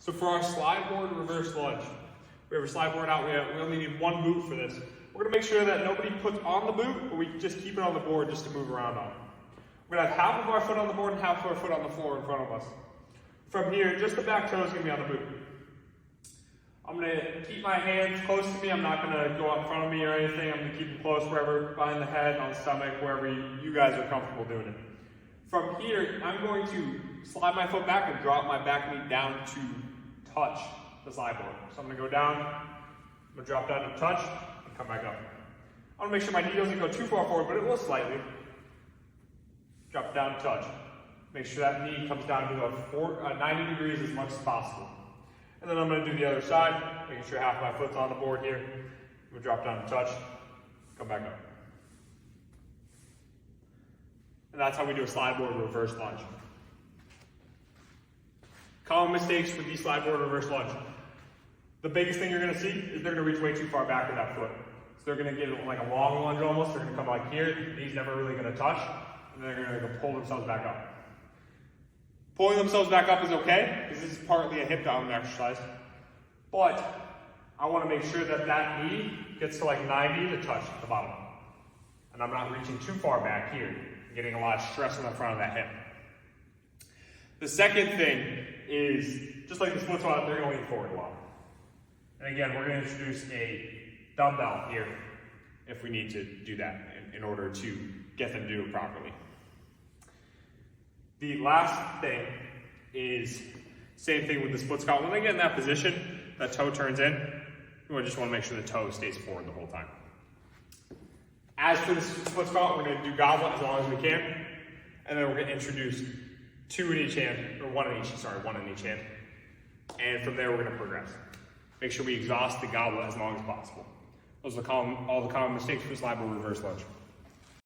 So for our slide board reverse lunge, we have a slide board out, we only need one boot for this. We're gonna make sure that nobody puts on the boot, but we just keep it on the board just to move around on. We're gonna have half of our foot on the board and half of our foot on the floor in front of us. From here, just the back toe is gonna be on the boot. I'm gonna keep my hands close to me. I'm not gonna go out in front of me or anything. I'm gonna keep them close wherever, behind the head, on the stomach, wherever you guys are comfortable doing it. From here, I'm going to slide my foot back and drop my back knee down to touch the slide board. So I'm gonna go down, I'm gonna drop down to touch, and come back up. I wanna make sure my knee doesn't go too far forward, but it will slightly. Drop down to touch. Make sure that knee comes down to 90 degrees as much as possible. And then I'm gonna do the other side, making sure half my foot's on the board here. I'm gonna drop down to touch, come back up. And that's how we do a slide board reverse lunge. Common mistakes with these slide board reverse lunge. The biggest thing you're gonna see is they're gonna reach way too far back with that foot. So they're gonna get like a long lunge almost. They're gonna come like here, knees never really gonna touch, and they're gonna go pull themselves back up. Pulling themselves back up is okay, because this is partly a hip dominant exercise. But I wanna make sure that that knee gets to like 90 to touch the bottom. And I'm not reaching too far back here, getting a lot of stress on the front of that hip. The second thing is, just like the split squat, they're gonna lean forward a lot. And again, we're gonna introduce a dumbbell here if we need to do that in order to get them to do it properly. The last thing is, same thing with the split squat. When they get in that position, that toe turns in, we just wanna make sure the toe stays forward the whole time. As for the split squat, we're gonna do goblet as long as we can, and then we're gonna introduce two in each hand, or one in each hand. And from there, we're gonna progress. Make sure we exhaust the goblet as long as possible. Those are all the common mistakes for slide board reverse lunge.